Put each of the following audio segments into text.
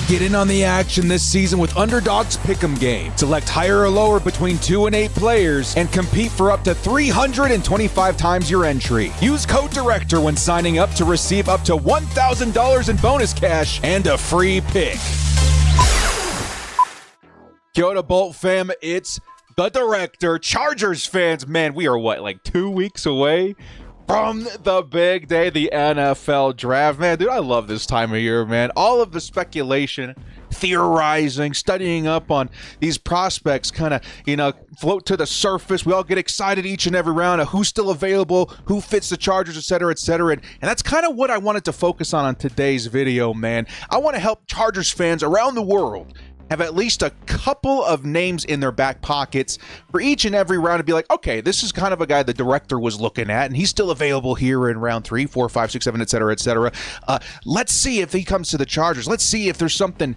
Get in on the action this season with Underdog's Pick'em game. Select higher or lower between 2 and 8 players and compete for up to 325 times your entry. Use code DIRECTOR when signing up to receive up to $1,000 in bonus cash and a free pick. Kyoto Bolt fam, it's the Director. Chargers fans, man, we are like 2 weeks away from the big day, the NFL draft. Man, dude, I love this time of year, man. All of the speculation, theorizing, studying up on these prospects kind of, float to the surface. We all get excited each and every round of who's still available, who fits the Chargers, et cetera, et cetera. And that's kind of what I wanted to focus on today's video, man. I want to help Chargers fans around the world have at least a couple of names in their back pockets for each and every round to be like, okay, this is kind of a guy the Director was looking at, and he's still available here in round 3, 4, 5, 6, 7, et cetera, et cetera. Let's see if he comes to the Chargers. Let's see if there's something,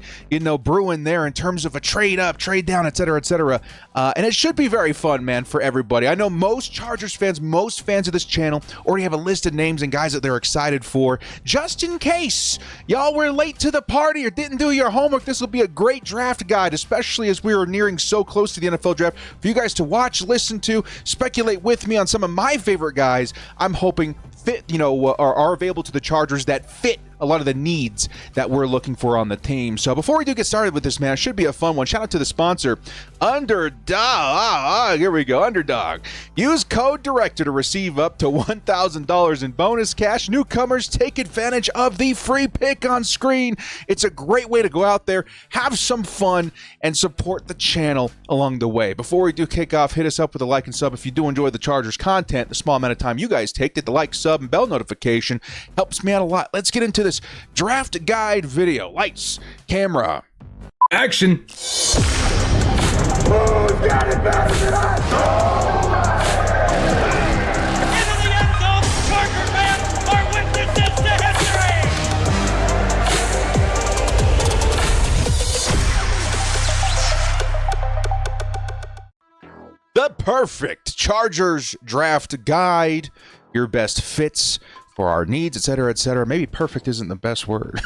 brewing there in terms of a trade up, trade down, et cetera, et cetera. And it should be very fun, man, for everybody. I know most Chargers fans, most fans of this channel already have a list of names and guys that they're excited for. Just in case y'all were late to the party or didn't do your homework, this will be a great draft guide, especially as we are nearing so close to the NFL draft, for you guys to watch, listen to, speculate with me on some of my favorite guys I'm hoping fit, are available to the Chargers that fit a lot of the needs that we're looking for on the team. So before we do get started with this, man, it should be a fun one. Shout out to the sponsor, Underdog. Here we go, Underdog. Use code DIRECTOR to receive up to $1,000 in bonus cash. Newcomers, take advantage of the free pick on screen. It's a great way to go out there, have some fun, and support the channel along the way. Before we do kick off, hit us up with a like and sub if you do enjoy the Chargers content. The small amount of time you guys take, hit the like, sub, and bell notification helps me out a lot. Let's get into this draft guide video. Lights, camera, action. Who's got it better than us? Into the end zone, Charger fans are witnesses to history. The perfect Chargers draft guide. Your best fits for our needs, et cetera, et cetera. Maybe perfect isn't the best word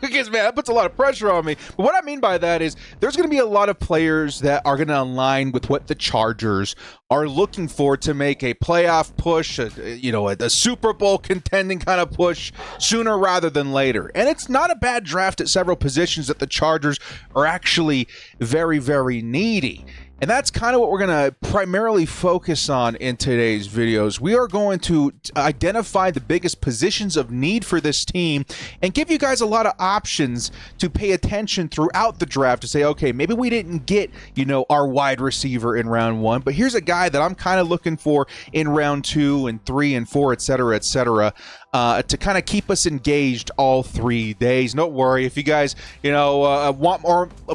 because, man, that puts a lot of pressure on me. But what I mean by that is there's going to be a lot of players that are going to align with what the Chargers are looking for to make a playoff push, a Super Bowl contending kind of push sooner rather than later. And it's not a bad draft at several positions that the Chargers are actually very, very needy. And that's kind of what we're going to primarily focus on in today's videos. We are going to identify the biggest positions of need for this team and give you guys a lot of options to pay attention throughout the draft to say, okay, maybe we didn't get, our wide receiver in round 1, but here's a guy that I'm kind of looking for in round 2 and 3 and 4, et cetera, to kind of keep us engaged all 3 days. Don't worry if you guys, want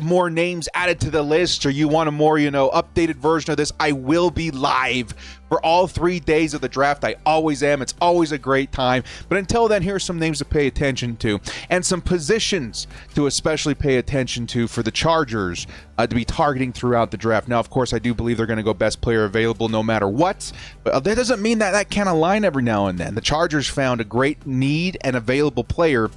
more names added to the list, or you want a more, updated version of this. I will be live for all 3 days of the draft. I always am. It's always a great time. But until then, here's some names to pay attention to and some positions to especially pay attention to for the Chargers to be targeting throughout the draft. Now, of course, I do believe they're going to go best player available no matter what, but that doesn't mean that can't align every now and then. The Chargers found a great need and available player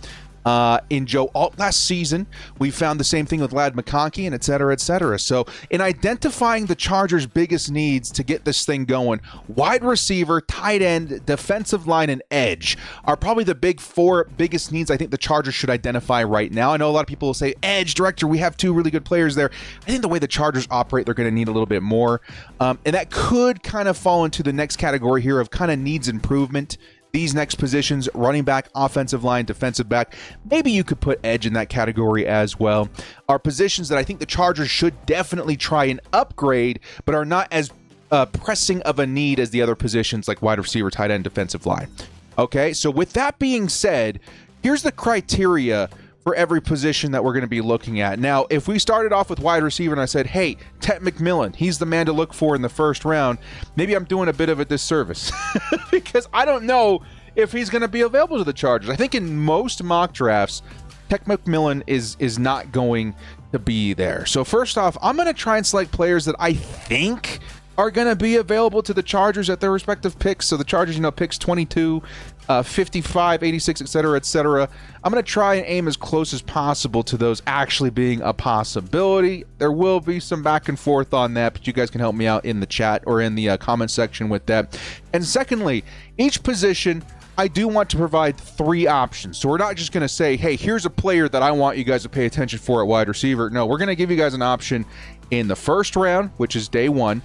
in Joe Alt last season. We found the same thing with Ladd McConkey and et cetera, et cetera. So in identifying the Chargers' biggest needs to get this thing going, wide receiver, tight end, defensive line, and edge are probably the big 4 biggest needs I think the Chargers should identify right now. I know a lot of people will say, edge, Director, we have 2 really good players there. I think the way the Chargers operate, they're going to need a little bit more. And that could kind of fall into the next category here of kind of needs improvement. These next positions, running back, offensive line, defensive back, maybe you could put edge in that category as well, are positions that I think the Chargers should definitely try and upgrade, but are not as pressing of a need as the other positions like wide receiver, tight end, defensive line. Okay, so with that being said, here's the criteria for every position that we're going to be looking at. Now, if we started off with wide receiver and I said, hey, Tet McMillan, he's the man to look for in the first round, maybe I'm doing a bit of a disservice because I don't know if he's going to be available to the Chargers. I think in most mock drafts, Tet McMillan is not going to be there. So first off, I'm going to try and select players that I think are going to be available to the Chargers at their respective picks. So the Chargers, picks 22 55, 86, etc., etc. I'm going to try and aim as close as possible to those actually being a possibility. There will be some back and forth on that, but you guys can help me out in the chat or in the comment section with that. And secondly, each position, I do want to provide 3 options. So we're not just going to say, hey, here's a player that I want you guys to pay attention for at wide receiver. No, we're going to give you guys an option in the first round, which is day 1.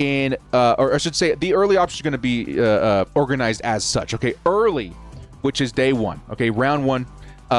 Or I should say, the early option is going to be organized as such. Okay, early, which is day 1. Okay, round 1.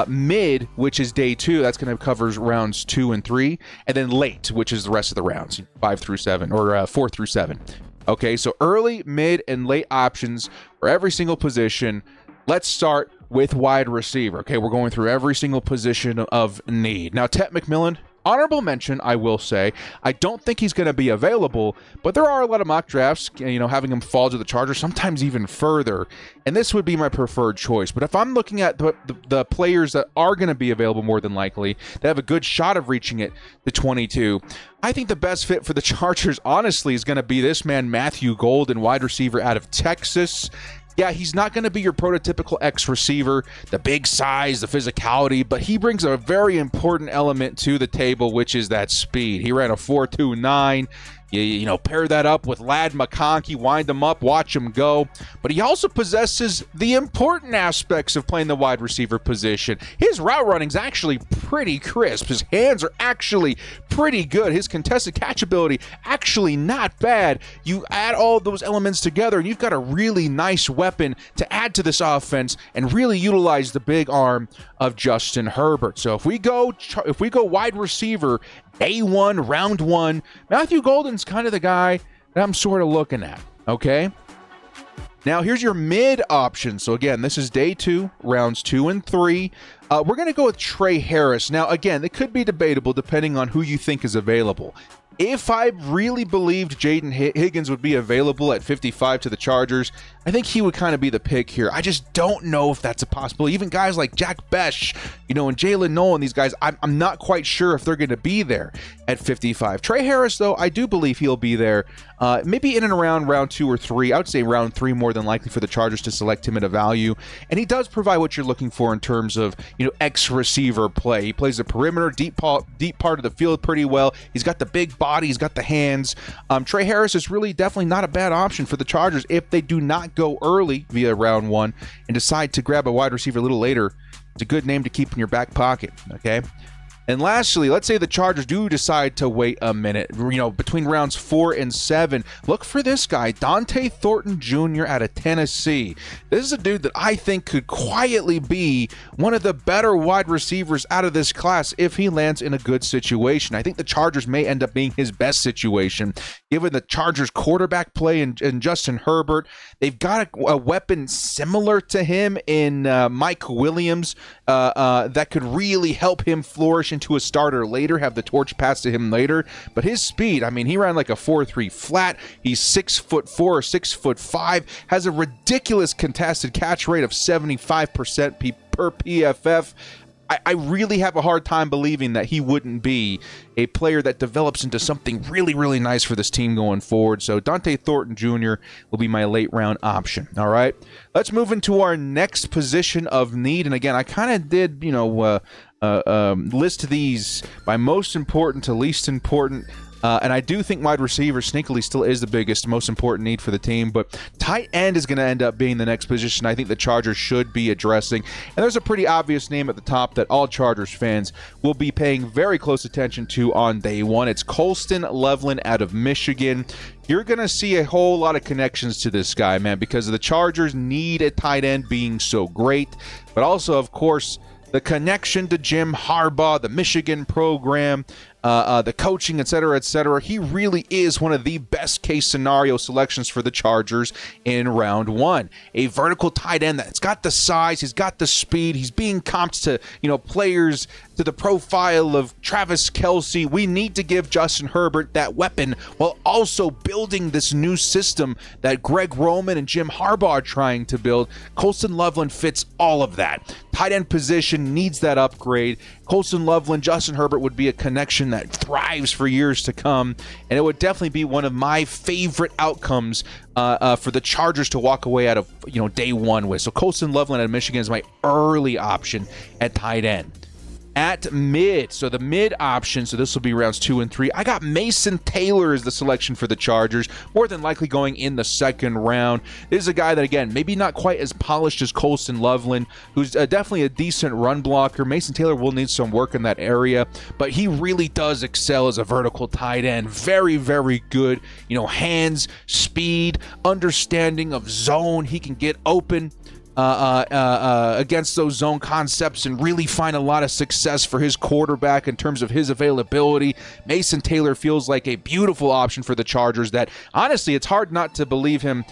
Mid, which is day 2. That's going to cover rounds 2 and 3, and then late, which is the rest of the rounds, 5 through 7 or 4 through 7. Okay, so early, mid, and late options for every single position. Let's start with wide receiver. Okay, we're going through every single position of need. Now, Tet McMillan, honorable mention, I will say. I don't think he's going to be available, but there are a lot of mock drafts, having him fall to the Chargers, sometimes even further, and this would be my preferred choice. But if I'm looking at the players that are going to be available more than likely, that have a good shot of reaching it to 22, I think the best fit for the Chargers, honestly, is going to be this man, Matthew Golden, wide receiver out of Texas. Yeah, he's not going to be your prototypical X receiver, the big size, the physicality, but he brings a very important element to the table, which is that speed. He ran a 4.29. Pair that up with Ladd McConkey, wind him up, watch him go. But he also possesses the important aspects of playing the wide receiver position. His route running is actually pretty crisp. His hands are actually pretty good. His contested catch ability, actually not bad. You add all those elements together, and you've got a really nice weapon to add to this offense and really utilize the big arm of Justin Herbert. So if we go wide receiver, day 1, round 1, Matthew Golden's kind of the guy that I'm sort of looking at, okay? Now, here's your mid option. So, again, this is day 2, rounds 2 and 3. We're going to go with Trey Harris. Now, again, it could be debatable depending on who you think is available. If I really believed Jaden Higgins would be available at 55 to the Chargers, I think he would kind of be the pick here. I just don't know if that's a possibility. Even guys like Jack Besh, and Jalen Nolan, these guys, I'm not quite sure if they're going to be there at 55. Trey Harris, though, I do believe he'll be there. Maybe in and around round 2 or 3. I would say round 3 more than likely for the Chargers to select him at a value. And he does provide what you're looking for in terms of, X receiver play. He plays the perimeter, deep part of the field pretty well. He's got the big body. He's got the hands. Trey Harris is really definitely not a bad option for the Chargers if they do not go early via round 1 and decide to grab a wide receiver a little later. It's a good name to keep in your back pocket, okay? And lastly, let's say the Chargers do decide to wait a minute, between rounds 4 and 7. Look for this guy, Dante Thornton Jr. out of Tennessee. This is a dude that I think could quietly be one of the better wide receivers out of this class if he lands in a good situation. I think the Chargers may end up being his best situation, given the Chargers quarterback play and Justin Herbert. They've got a weapon similar to him in Mike Williams that could really help him flourish into a starter later, have the torch passed to him later. But his speed, he ran like a 4.3 flat. He's 6'4" or 6'5", has a ridiculous contested catch rate of 75% per PFF. I really have a hard time believing that he wouldn't be a player that develops into something really, really nice for this team going forward. So Dante Thornton Jr. will be my late round option. All right, let's move into our next position of need. And again, I kind of did, list these by most important to least important. And I do think wide receiver sneakily still is the biggest, most important need for the team. But tight end is going to end up being the next position I think the Chargers should be addressing. And there's a pretty obvious name at the top that all Chargers fans will be paying very close attention to on day 1. It's Colston Loveland out of Michigan. You're going to see a whole lot of connections to this guy, man, because the Chargers need a tight end being so great. But also, of course, the connection to Jim Harbaugh, the Michigan program, the coaching, et cetera, he really is one of the best case scenario selections for the Chargers in round 1. A vertical tight end that's got the size, he's got the speed, he's being comped to, players to the profile of Travis Kelce. We need to give Justin Herbert that weapon while also building this new system that Greg Roman and Jim Harbaugh are trying to build. Colston Loveland fits all of that. Tight end position needs that upgrade. Colston Loveland, Justin Herbert would be a connection that thrives for years to come, and it would definitely be one of my favorite outcomes for the Chargers to walk away out of day one with. So Colston Loveland out of Michigan is my early option at tight end. At mid, so the mid option, so this will be rounds 2 and 3. I got Mason Taylor as the selection for the Chargers, more than likely going in the second round. This is a guy that, again, maybe not quite as polished as Colston Loveland, who's definitely a decent run blocker. Mason Taylor will need some work in that area, but he really does excel as a vertical tight end. Very, very good. Hands, speed, understanding of zone. He can get open against those zone concepts and really find a lot of success for his quarterback in terms of his availability. Mason Taylor feels like a beautiful option for the Chargers that, honestly, it's hard not to believe him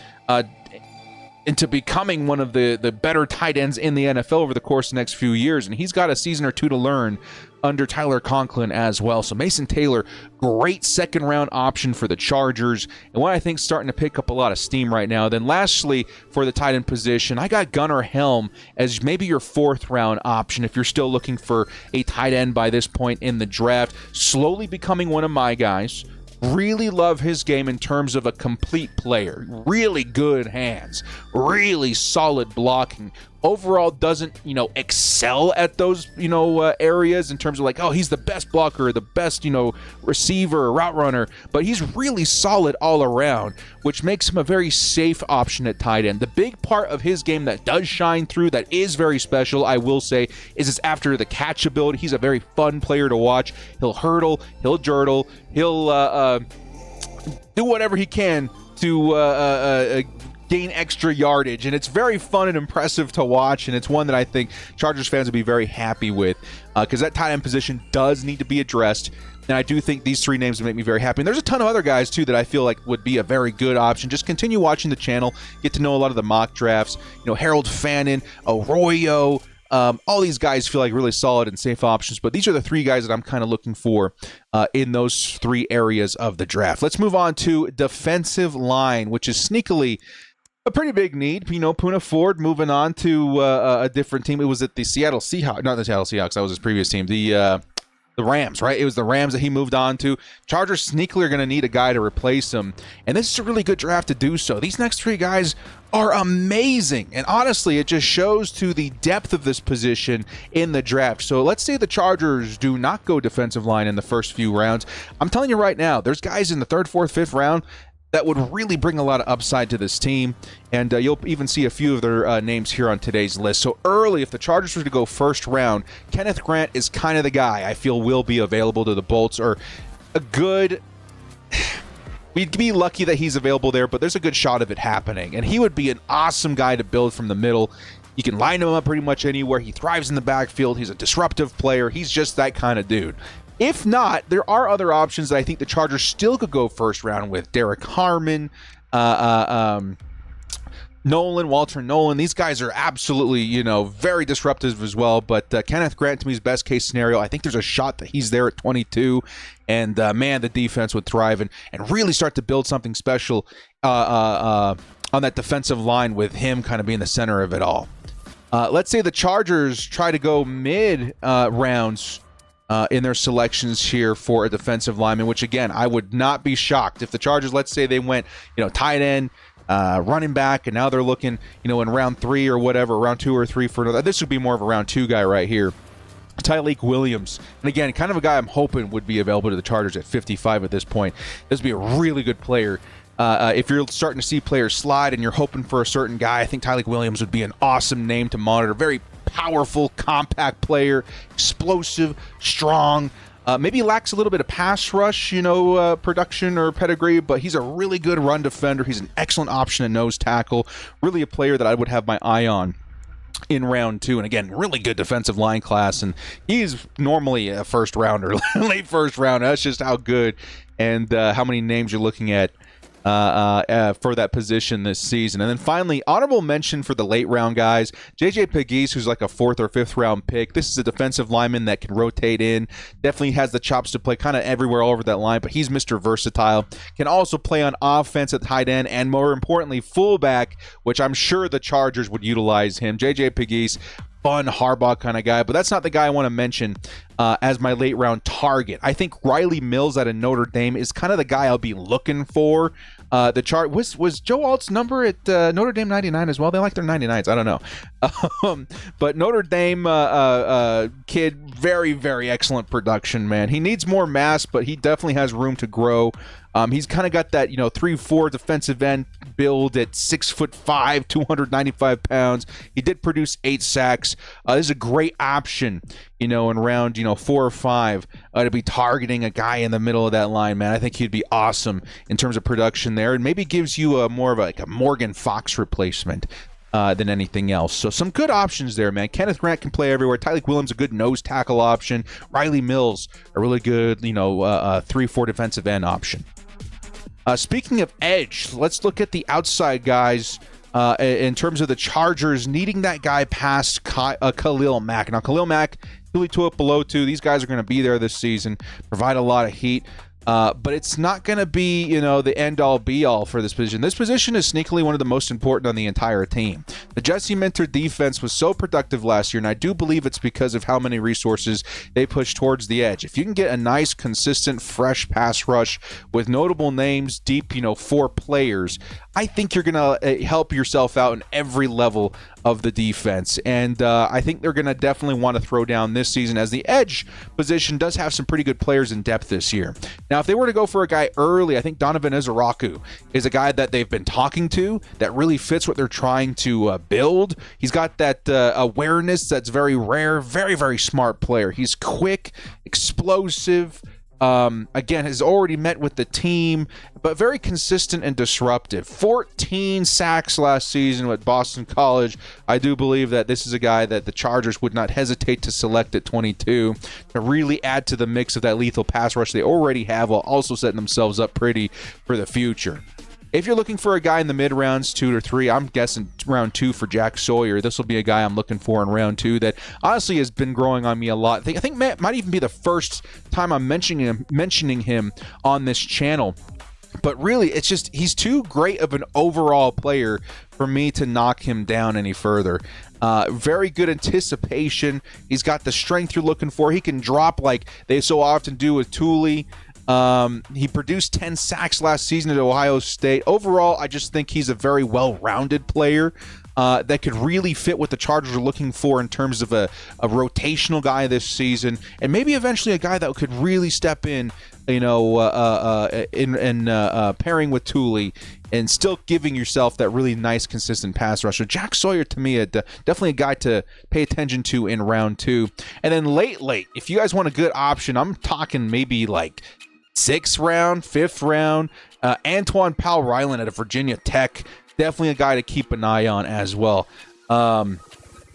into becoming one of the better tight ends in the NFL over the course of the next few years. And he's got a season or two to learn under Tyler Conklin as well. So Mason Taylor, great second round option for the Chargers, and one I think starting to pick up a lot of steam right now. Then lastly, for the tight end position, I got Gunnar Helm as maybe your fourth round option if you're still looking for a tight end by this point in the draft. Slowly becoming one of my guys. Really love his game in terms of a complete player. Really good hands. Really solid blocking. Overall doesn't, excel at those, areas in terms of like, oh, he's the best blocker, the best, receiver, route runner, but he's really solid all around, which makes him a very safe option at tight end. The big part of his game that does shine through, that is very special, I will say, is his after the catch ability. He's a very fun player to watch. He'll hurdle, he'll jurtle, he'll do whatever he can to gain extra yardage, and it's very fun and impressive to watch, and it's one that I think Chargers fans would be very happy with because that tight end position does need to be addressed, and I do think these three names would make me very happy. And there's a ton of other guys too that I feel like would be a very good option. Just continue watching the channel, get to know a lot of the mock drafts. Harold Fannin, Arroyo, all these guys feel like really solid and safe options, but these are the three guys that I'm kind of looking for in those three areas of the draft. Let's move on to defensive line, which is sneakily a pretty big need. Poona Ford moving on to a different team. It was at the Seattle Seahawks, not the Seattle Seahawks, that was his previous team. The Rams, right? It was the Rams that he moved on to. Chargers sneakily are going to need a guy to replace him, and this is a really good draft to do so. These next three guys are amazing, and honestly, it just shows to the depth of this position in the draft. So let's say the Chargers do not go defensive line in the first few rounds. I'm telling you right now, there's guys in the third, fourth, fifth round that would really bring a lot of upside to this team, and you'll even see a few of their names here on today's list. So early, if the Chargers were to go first round, Kenneth Grant is kind of the guy I feel will be available to the Bolts, or a good... We'd be lucky that he's available there, but there's a good shot of it happening, and he would be an awesome guy to build from the middle. You can line him up pretty much anywhere. He thrives in the backfield. He's a disruptive player. He's just that kind of dude. If not, there are other options that I think the Chargers still could go first round with. Derek Harmon, Walter Nolan. These guys are absolutely, very disruptive as well. But Kenneth Grant, to me, is best case scenario. I think there's a shot that he's there at 22. And, man, the defense would thrive and really start to build something special on that defensive line with him kind of being the center of it all. Let's say the Chargers try to go mid-rounds in their selections here for a defensive lineman, which, again, I would not be shocked if the Chargers, let's say they went, tight end, running back, and now they're looking, in round 3 or whatever, round 2 or 3 for another. This would be more of a round 2 guy right here. Tyleik Williams. And again, kind of a guy I'm hoping would be available to the Chargers at 55 at this point. This would be a really good player. If you're starting to see players slide and you're hoping for a certain guy, I think Tyleik Williams would be an awesome name to monitor. Very powerful, compact player, explosive, strong. Maybe lacks a little bit of pass rush, production or pedigree, but he's a really good run defender. He's an excellent option at nose tackle. Really a player that I would have my eye on in round 2. And again, really good defensive line class. And he's normally a first rounder, late first round. That's just how good and how many names you're looking at for that position this season. And then finally, honorable mention for the late round guys, JJ Pegues, who's like a 4th or 5th round pick. This is a defensive lineman that can rotate in, definitely has the chops to play kind of everywhere all over that line, but he's Mr. Versatile. Can also play on offense at tight end, and more importantly, fullback, which I'm sure the Chargers would utilize him. JJ Pegues, fun Harbaugh kind of guy, but that's not the guy I want to mention as my late round target. I think Riley Mills out of Notre Dame is kind of the guy I'll be looking for. The chart was Joe Alt's number at Notre Dame 99 as well. They like their 99s. I don't know. But Notre Dame kid, very, very excellent production, man. He needs more mass, but he definitely has room to grow. He's kind of got that, 3-4 defensive end build at 6'5", 295 pounds. He did produce 8 sacks. This is a great option, in round, 4 or 5 to be targeting a guy in the middle of that line, man. I think he'd be awesome in terms of production there, and maybe gives you a more of a Morgan Fox replacement than anything else. So some good options there, man. Kenneth Grant can play everywhere. Tyleik Williams, a good nose tackle option. Riley Mills, a really good, 3-4 defensive end option. Speaking of edge, let's look at the outside guys in terms of the Chargers needing that guy past Khalil Mack. Now, Khalil Mack, Tuli Tuipulotu, these guys are going to be there this season, provide a lot of heat. But it's not going to be, the end-all, be-all for this position. This position is sneakily one of the most important on the entire team. The Jesse Minter defense was so productive last year, and I do believe it's because of how many resources they push towards the edge. If you can get a nice, consistent, fresh pass rush with notable names, deep, 4 players, I think you're going to help yourself out in every level of the defense. And I think they're going to definitely want to throw down this season, as the edge position does have some pretty good players in depth this year. Now, if they were to go for a guy early, I think Donovan Izaraku is a guy that they've been talking to that really fits what they're trying to build. He's got that awareness that's very rare, very, very smart player. He's quick, explosive, again, has already met with the team, but very consistent and disruptive. 14 sacks last season with Boston College. I do believe that this is a guy that the Chargers would not hesitate to select at 22 to really add to the mix of that lethal pass rush they already have, while also setting themselves up pretty for the future. If you're looking for a guy in the mid-rounds, 2 or 3, I'm guessing round 2 for Jack Sawyer. This will be a guy I'm looking for in round 2 that honestly has been growing on me a lot. I think might even be the first time I'm mentioning him on this channel. But really, it's just he's too great of an overall player for me to knock him down any further. Very good anticipation. He's got the strength you're looking for. He can drop like they so often do with Tuli. He produced 10 sacks last season at Ohio State. Overall, I just think he's a very well-rounded player that could really fit what the Chargers are looking for in terms of a rotational guy this season, and maybe eventually a guy that could really step in, pairing with Tuli and still giving yourself that really nice, consistent pass rusher. Jack Sawyer, to me, definitely a guy to pay attention to in round 2. And then late, if you guys want a good option, I'm talking maybe like 6th round, 5th round. Antoine Powell-Ryland out of Virginia Tech, definitely a guy to keep an eye on as well.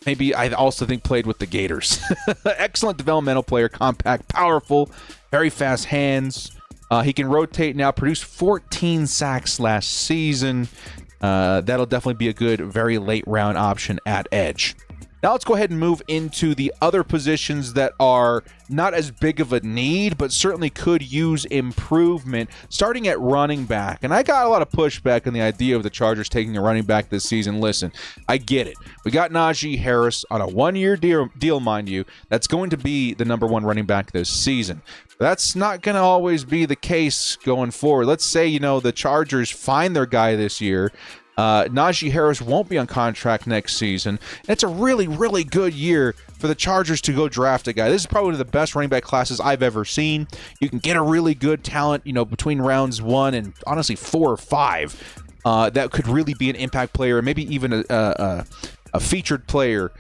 Maybe I also think played with the Gators. Excellent developmental player, compact, powerful, very fast hands. He can rotate now, produced 14 sacks last season. That'll definitely be a good, very late round option at edge. Now let's go ahead and move into the other positions that are not as big of a need, but certainly could use improvement, starting at running back. And I got a lot of pushback on the idea of the Chargers taking a running back this season. Listen, I get it. We got Najee Harris on a 1-year deal, mind you. That's going to be the number 1 running back this season. But that's not going to always be the case going forward. Let's say, the Chargers find their guy this year. Najee Harris won't be on contract next season. It's a really, really good year for the Chargers to go draft a guy. This is probably one of the best running back classes I've ever seen. You can get a really good talent, between rounds 1 and honestly 4 or 5 that could really be an impact player, maybe even a featured player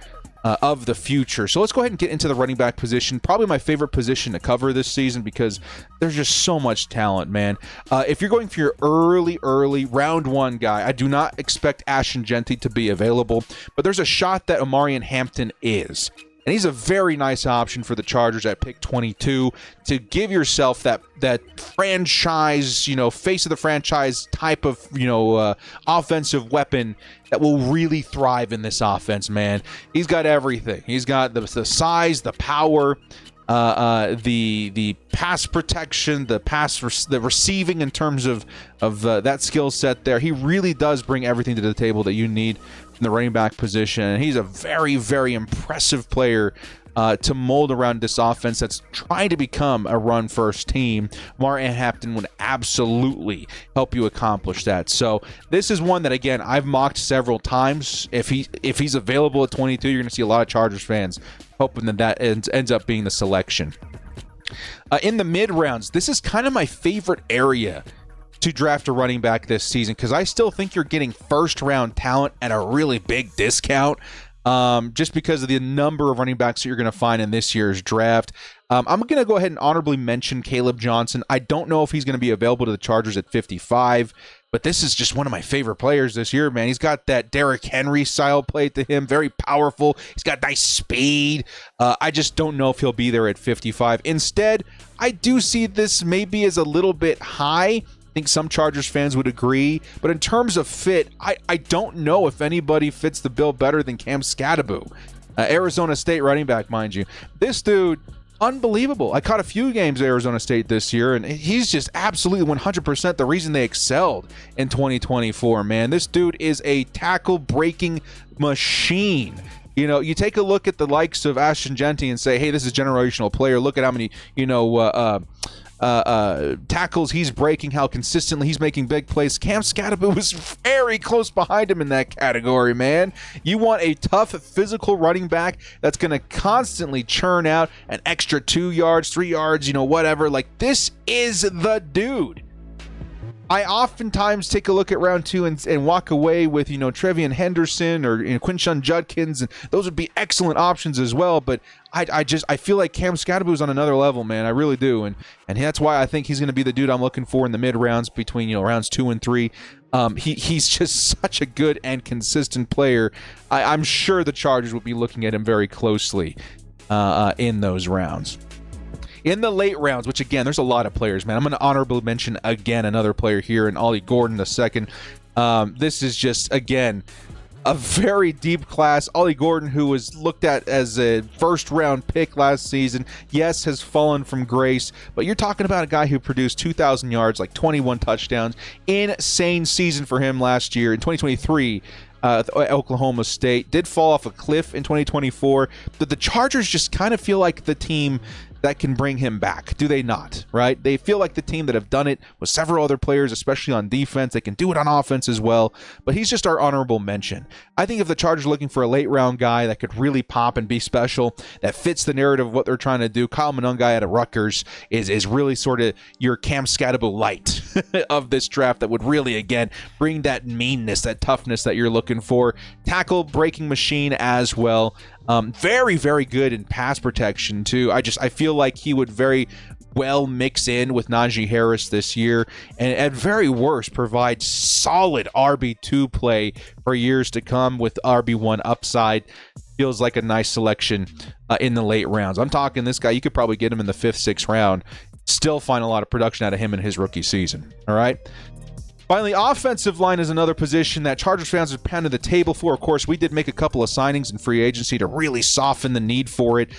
of the future. So let's go ahead and get into the running back position. Probably my favorite position to cover this season because there's just so much talent, man. If you're going for your early round 1 guy, I do not expect Ashton Jeanty to be available, but there's a shot that Omarion Hampton is. And he's a very nice option for the Chargers at pick 22 to give yourself that franchise, face of the franchise type of, offensive weapon that will really thrive in this offense, man. He's got everything. He's got the size, the power, the pass protection, the receiving in terms of that skill set there. He really does bring everything to the table that you need in the running back position. And he's a very, very impressive player to mold around this offense that's trying to become a run-first team. Martin Hampton would absolutely help you accomplish that. So this is one that, again, I've mocked several times. If he's available at 22, you're going to see a lot of Chargers fans hoping that ends up being the selection. In the mid-rounds, this is kind of my favorite area to draft a running back this season because I still think you're getting first-round talent at a really big discount. Just because of the number of running backs that you're going to find in this year's draft. I'm going to go ahead and honorably mention Caleb Johnson. I don't know if he's going to be available to the Chargers at 55, but this is just one of my favorite players this year, man. He's got that Derrick Henry style play to him, very powerful. He's got nice speed. I just don't know if he'll be there at 55. Instead, I do see this maybe as a little bit high. I think some Chargers fans would agree, but in terms of fit, I don't know if anybody fits the bill better than Cam Skattebo, Arizona State running back, mind you. This dude, unbelievable. I caught a few games at Arizona State this year, and he's just absolutely 100% the reason they excelled in 2024, man. This dude is a tackle-breaking machine. You know, you take a look at the likes of Ashton Jeanty and say, hey, this is a generational player. Look at how many, tackles he's breaking, how consistently he's making big plays. Cam Skattebo was very close behind him in that category, man. You want a tough physical running back that's going to constantly churn out an extra 2 yards, 3 yards, whatever. Like, this is the dude. I oftentimes take a look at round 2 and walk away with, Trevian Henderson or Quinshon Judkins, and those would be excellent options as well. But I feel like Cam Skattebo is on another level, man. I really do, and that's why I think he's going to be the dude I'm looking for in the mid rounds between rounds 2 and 3. He's just such a good and consistent player. I'm sure the Chargers will be looking at him very closely in those rounds. In the late rounds, which again, there's a lot of players, man. I'm going to honorably mention again another player here in Ollie Gordon the second. This is just, again, a very deep class. Ollie Gordon, who was looked at as a first-round pick last season, yes, has fallen from grace, but you're talking about a guy who produced 2,000 yards, like 21 touchdowns. Insane season for him last year. In 2023, Oklahoma State did fall off a cliff in 2024, but the Chargers just kind of feel like the team that can bring him back, do they not? Right? They feel like the team that have done it with several other players, especially on defense. They can do it on offense as well, but he's just our honorable mention. I think if the Chargers are looking for a late round guy that could really pop and be special, that fits the narrative of what they're trying to do, Kyle Monangai out of Rutgers is really sort of your Cam Skattebo light of this draft that would really, again, bring that meanness, that toughness that you're looking for. Tackle breaking machine as well. Very, very good in pass protection, too. I feel like he would very well mix in with Najee Harris this year, and at very worst, provide solid RB2 play for years to come with RB1 upside. Feels like a nice selection in the late rounds. I'm talking this guy, you could probably get him in the 5th, 6th round. Still find a lot of production out of him in his rookie season. All right. Finally, offensive line is another position that Chargers fans are pounding the table for. Of course, we did make a couple of signings in free agency to really soften the need for it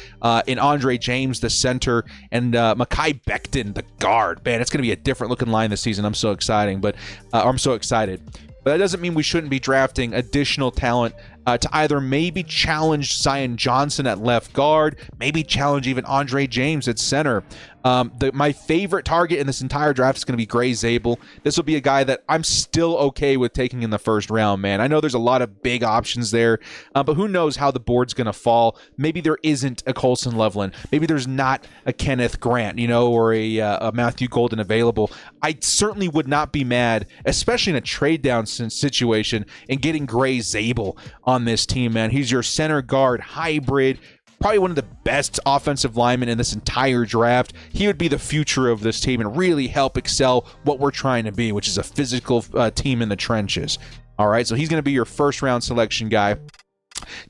in Andre James, the center, and Mekhi Becton, the guard. Man, it's going to be a different looking line this season. I'm so excited. But that doesn't mean we shouldn't be drafting additional talent to either maybe challenge Zion Johnson at left guard, maybe challenge even Andre James at center. My favorite target in this entire draft is going to be Gray Zabel. This will be a guy that I'm still okay with taking in the first round, man. I know there's a lot of big options there, but who knows how the board's going to fall. Maybe there isn't a Colson Loveland. Maybe there's not a Kenneth Grant, or a Matthew Golden available. I certainly would not be mad, especially in a trade down situation, in getting Gray Zabel on this team, man. He's your center guard hybrid, probably one of the best offensive linemen in this entire draft. He would be the future of this team and really help excel what we're trying to be, which is a physical team in the trenches. All right, so he's going to be your first round selection guy.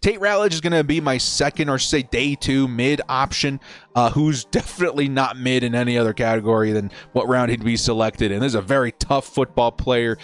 Tate Ratledge is going to be my second, or say day 2 mid option, who's definitely not mid in any other category than what round he'd be selected in. This is a very tough football player.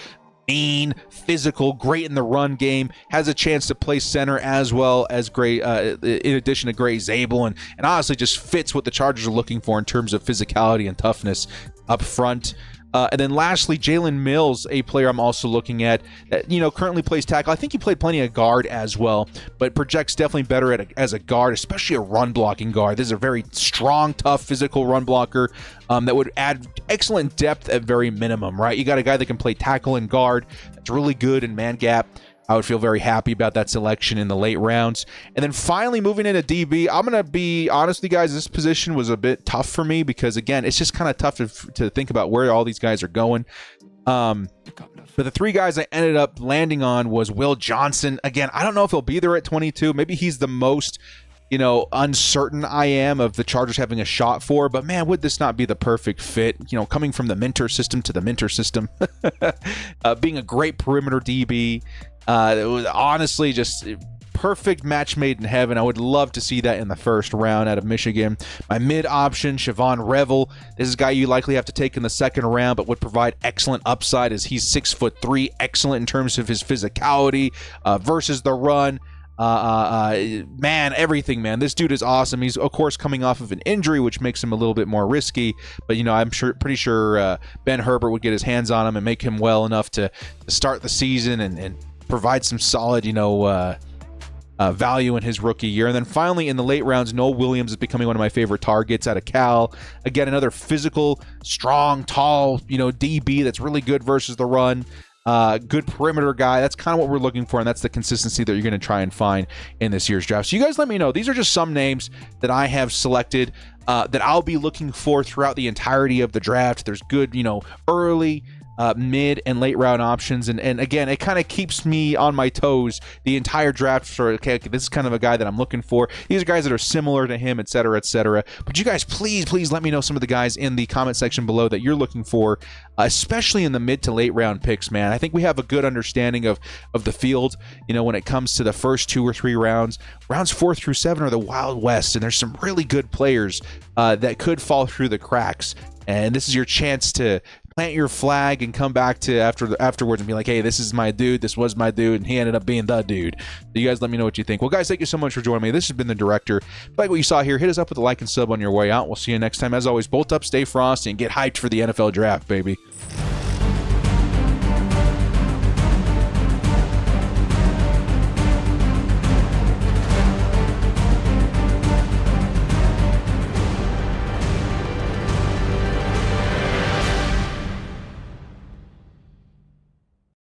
Mean, physical, great in the run game, has a chance to play center as well as Gray, in addition to Gray Zabel, and honestly just fits what the Chargers are looking for in terms of physicality and toughness up front. And then lastly, Jalen Mills, a player I'm also looking at, that, currently plays tackle. I think he played plenty of guard as well, but projects definitely better as a guard, especially a run blocking guard. This is a very strong, tough, physical run blocker that would add excellent depth at very minimum, right? You got a guy that can play tackle and guard that's really good in man gap. I would feel very happy about that selection in the late rounds. And then finally, moving into DB, I'm going to be honest with you guys, this position was a bit tough for me because, again, it's just kind of tough to think about where all these guys are going. But the three guys I ended up landing on was Will Johnson. Again, I don't know if he'll be there at 22. Maybe he's the most uncertain I am of the Chargers having a shot for, but man, would this not be the perfect fit? Coming from the Minter system to the Minter system, being a great perimeter DB, it was honestly just perfect match made in heaven. I would love to see that in the first round out of Michigan. My mid option, Siobhan Revel. This is a guy you likely have to take in the second round, but would provide excellent upside as he's 6'3", excellent in terms of his physicality versus the run. Man, everything, man. This dude is awesome. He's, of course, coming off of an injury, which makes him a little bit more risky. But, I'm pretty sure Ben Herbert would get his hands on him and make him well enough to start the season and provide some solid, value in his rookie year. And then finally, in the late rounds, Noah Williams is becoming one of my favorite targets out of Cal. Again, another physical, strong, tall, DB that's really good versus the run. Good perimeter guy. That's kind of what we're looking for, and that's the consistency that you're going to try and find in this year's draft. So you guys let me know. These are just some names that I have selected that I'll be looking for throughout the entirety of the draft. There's good, early, mid, and late round options, and again, it kind of keeps me on my toes the entire draft. For okay, this is kind of a guy that I'm looking for. These are guys that are similar to him, etc., etc. But you guys, please let me know some of the guys in the comment section below that you're looking for, especially in the mid to late round picks, man. I think we have a good understanding of the field, when it comes to the first 2 or 3 rounds. Rounds 4 through 7 are the Wild West, and there's some really good players that could fall through the cracks. And this is your chance to plant your flag and come back to afterwards and be like, hey, this is my dude, this was my dude, and he ended up being the dude. So you guys let me know what you think. Well, guys, thank you so much for joining me. This has been The Director. If you like what you saw here, hit us up with a like and sub on your way out. We'll see you next time. As always, bolt up, stay frosty, and get hyped for the NFL draft, baby.